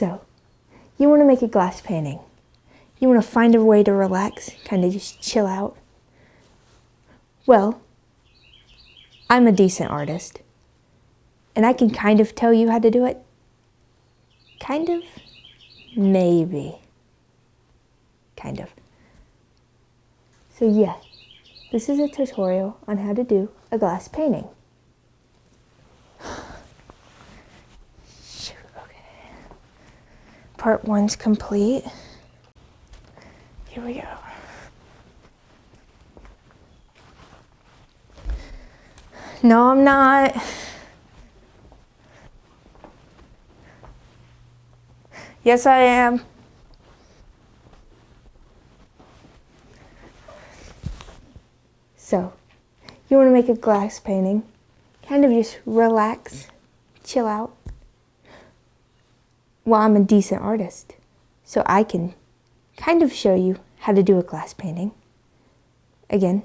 So, you want to make a glass painting. You want to find a way to relax, kind of just chill out. Well, I'm a decent artist, and I can kind of tell you how to do it. Kind of? Maybe. Kind of. So yeah, this is a tutorial on how to do a glass painting. Okay. Part 1's complete. Here we go. No, I'm not. Yes, I am. So, you want to make a glass painting, kind of just relax, chill out. Well, I'm a decent artist, so I can kind of show you how to do a glass painting. Again,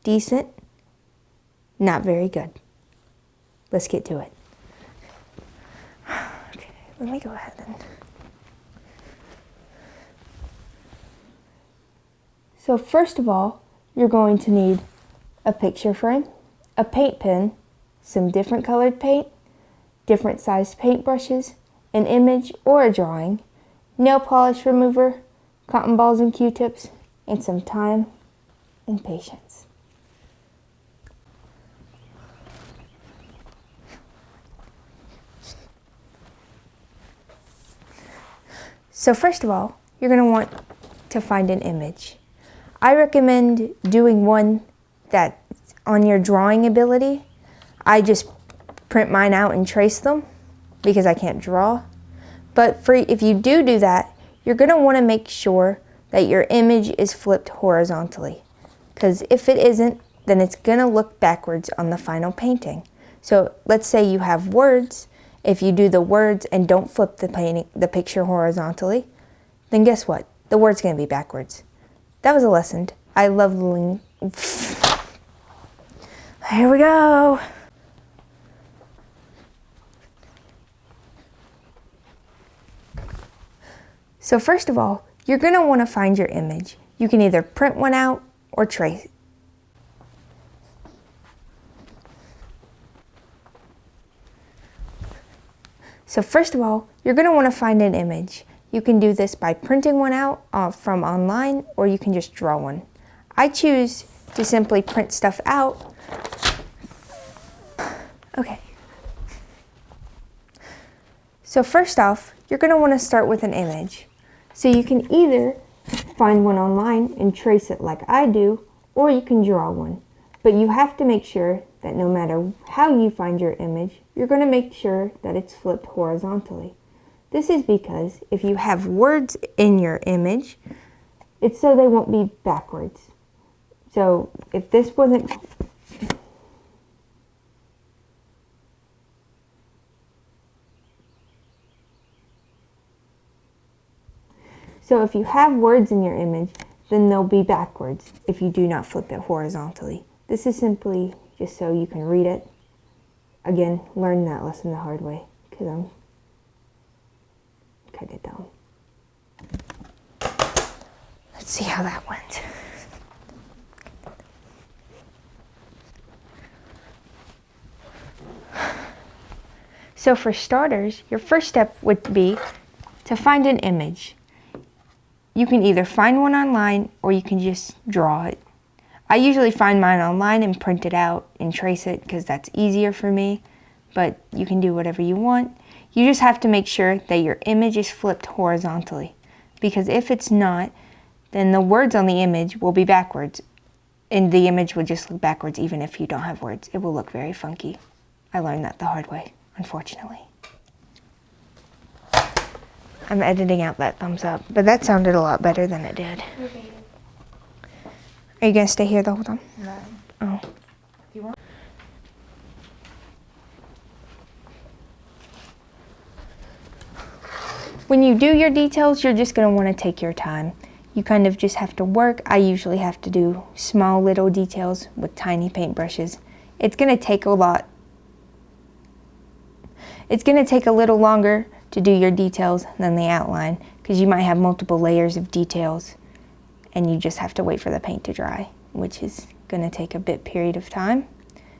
decent, not very good. Let's get to it. Okay, let me go ahead and... So first of all, you're going to need a picture frame, a paint pen, some different colored paint, different sized paintbrushes, an image or a drawing, nail polish remover, cotton balls and Q-tips, and some time and patience. So first of all, you're going to want to find an image. I recommend doing one that's on your drawing ability. I just print mine out and trace them because I can't draw. But if you do that, you're going to want to make sure that your image is flipped horizontally. Because if it isn't, then it's going to look backwards on the final painting. So let's say you have words. If you do the words and don't flip the picture horizontally, then guess what? The word's going to be backwards. That was a lesson. I love Here we go. So first of all, you're going to want to find your image. You can either print one out or trace. So first of all, you're going to want to find an image. You can do this by printing one out from online, or you can just draw one. I choose to simply print stuff out. Okay. So first off, you're going to want to start with an image. So you can either find one online and trace it like I do, or you can draw one. But you have to make sure that no matter how you find your image, you're going to make sure that it's flipped horizontally. This is because if you have words in your image, it's so they won't be backwards. So if this wasn't... So if you have words in your image, then they'll be backwards if you do not flip it horizontally. This is simply just so you can read it. Again, learn that lesson the hard way, because I'm kind of dumb. Let's see how that went. So for starters, your first step would be to find an image. You can either find one online or you can just draw it. I usually find mine online and print it out and trace it because that's easier for me, but you can do whatever you want. You just have to make sure that your image is flipped horizontally, because if it's not, then the words on the image will be backwards, and the image will just look backwards even if you don't have words. It will look very funky. I learned that the hard way, unfortunately. I'm editing out that thumbs up, but that sounded a lot better than it did. Are you going to stay here the whole time? No. Oh. You want? When you do your details, you're just going to want to take your time. You kind of just have to work. I usually have to do small little details with tiny paintbrushes. It's going to take a lot. It's going to take a little longer to do your details than the outline, because you might have multiple layers of details and you just have to wait for the paint to dry, which is going to take a bit period of time.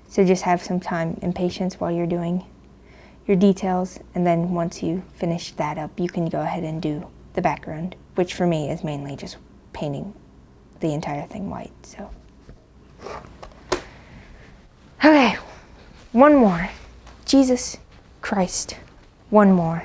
So just have some time and patience while you're doing your details, and then once you finish that up, you can go ahead and do the background, which for me is mainly just painting the entire thing white. So okay, one more. Jesus Christ, one more.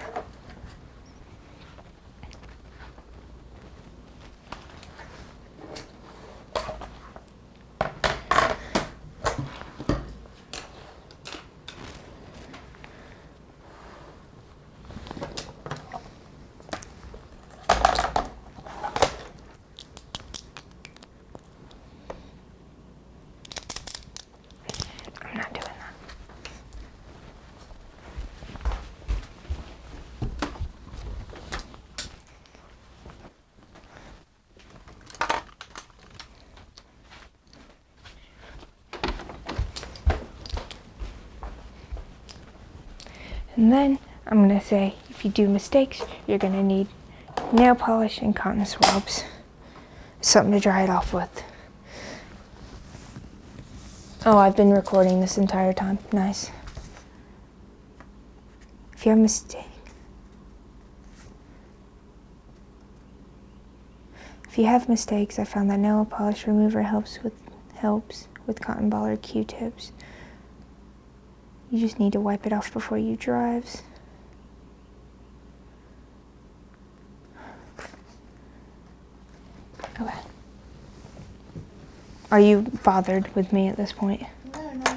I'm not doing that. And then I'm going to say, if you do mistakes, you're going to need nail polish and cotton swabs. Something to dry it off with. Oh, I've been recording this entire time. Nice. If you have a mistake. If you have mistakes, I found that nail polish remover helps with cotton ball or Q-tips. You just need to wipe it off before you drives. Okay. Are you bothered with me at this point? No.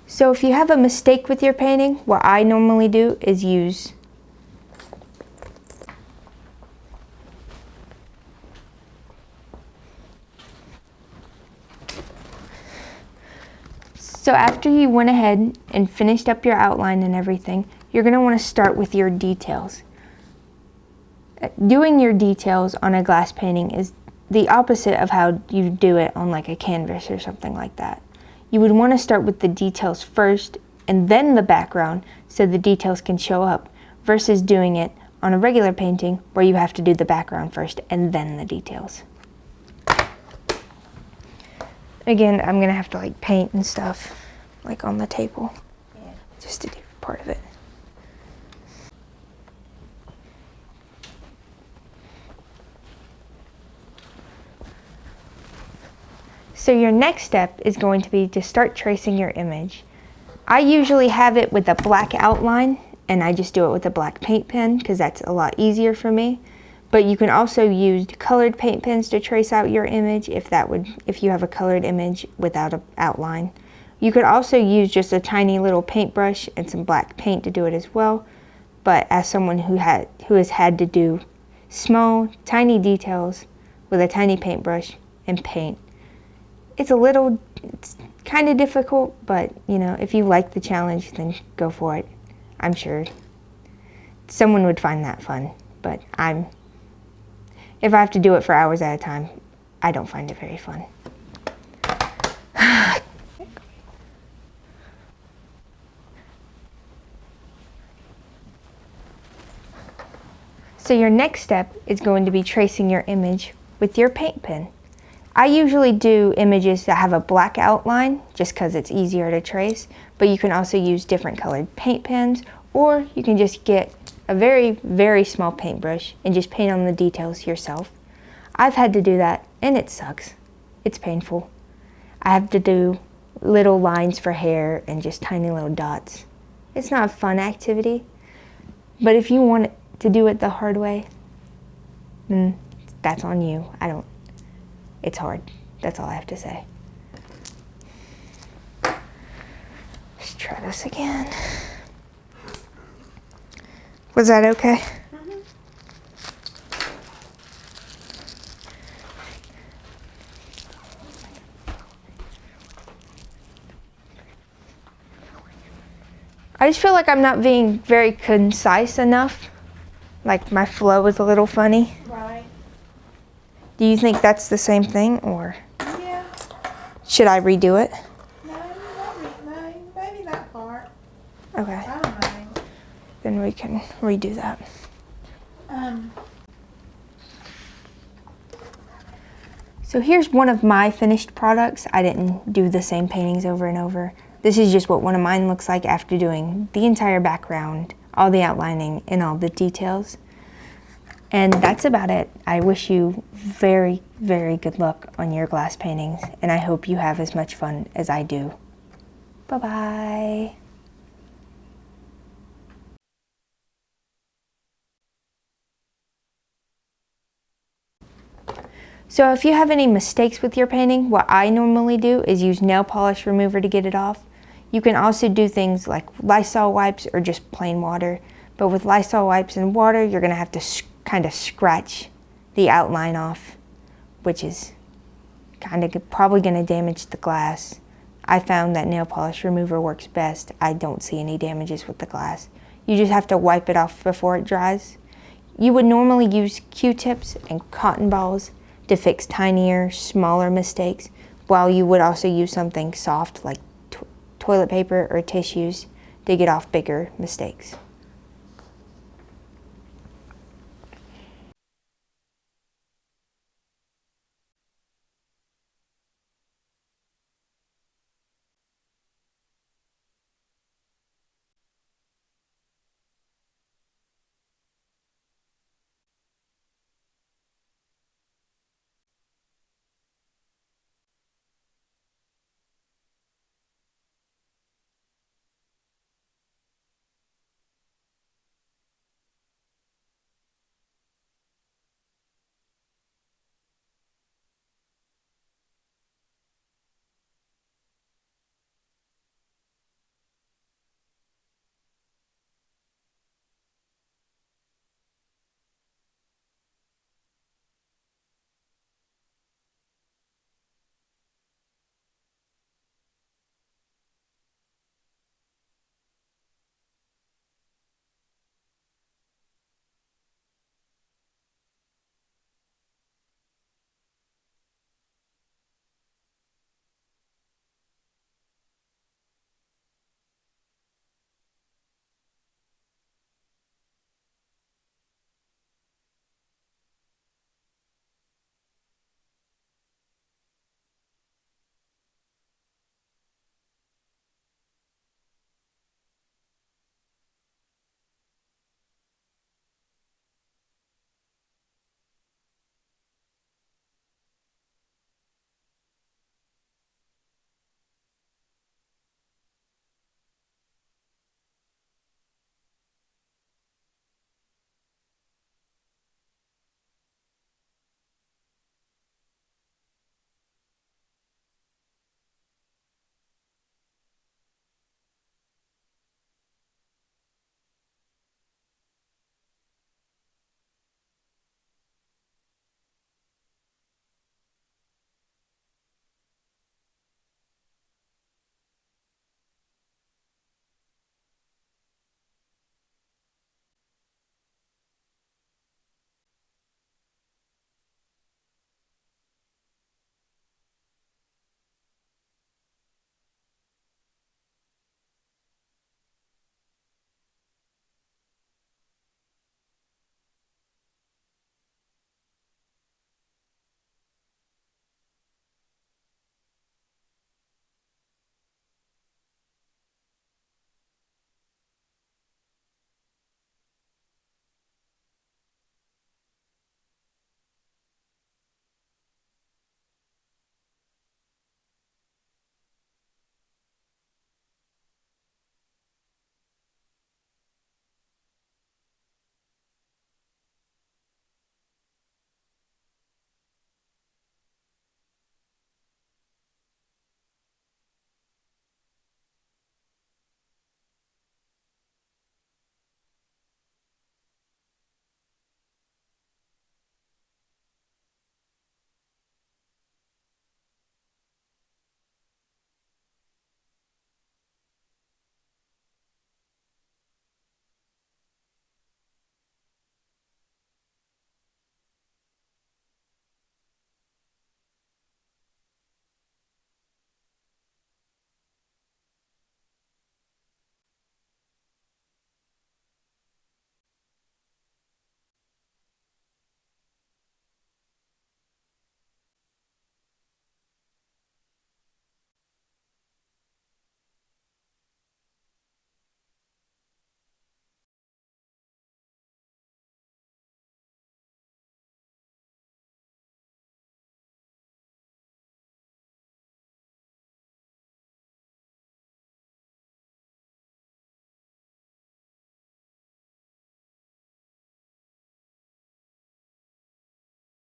So if you have a mistake with your painting, what I normally do is use So after you went ahead and finished up your outline and everything, you're going to want to start with your details. Doing your details on a glass painting is the opposite of how you do it on like a canvas or something like that. You would want to start with the details first and then the background so the details can show up, versus doing it on a regular painting where you have to do the background first and then the details. Again, I'm gonna have to like paint and stuff like on the table, just to do part of it. So your next step is going to be to start tracing your image. I usually have it with a black outline, and I just do it with a black paint pen because that's a lot easier for me. But you can also use colored paint pens to trace out your image if you have a colored image without an outline. You could also use just a tiny little paintbrush and some black paint to do it as well. But as someone who has had to do small, tiny details with a tiny paintbrush and paint, it's kind of difficult, but you know, if you like the challenge, then go for it. I'm sure someone would find that fun, but if I have to do it for hours at a time, I don't find it very fun. So your next step is going to be tracing your image with your paint pen. I usually do images that have a black outline just because it's easier to trace, but you can also use different colored paint pens, or you can just get a very, very small paintbrush and just paint on the details yourself. I've had to do that and it sucks. It's painful. I have to do little lines for hair and just tiny little dots. It's not a fun activity, but if you want to do it the hard way, then that's on you. It's hard. That's all I have to say. Let's try this again. Was that okay? Mm-hmm. I just feel like I'm not being very concise enough. Like my flow is a little funny. Right. Do you think that's the same thing, or Yeah. should I redo it? No, maybe that part. Okay, I don't know. then we can redo that. So here's one of my finished products. I didn't do the same paintings over and over. This is just what one of mine looks like after doing the entire background, all the outlining, and all the details. And that's about it. I wish you very, very good luck on your glass paintings, and I hope you have as much fun as I do. Bye-bye. So if you have any mistakes with your painting, what I normally do is use nail polish remover to get it off. You can also do things like Lysol wipes or just plain water. But with Lysol wipes and water, you're gonna have to kind of scratch the outline off, which is kind of probably gonna damage the glass. I found that nail polish remover works best. I don't see any damages with the glass. You just have to wipe it off before it dries. You would normally use Q-tips and cotton balls to fix tinier, smaller mistakes, while you would also use something soft like toilet paper or tissues to get off bigger mistakes.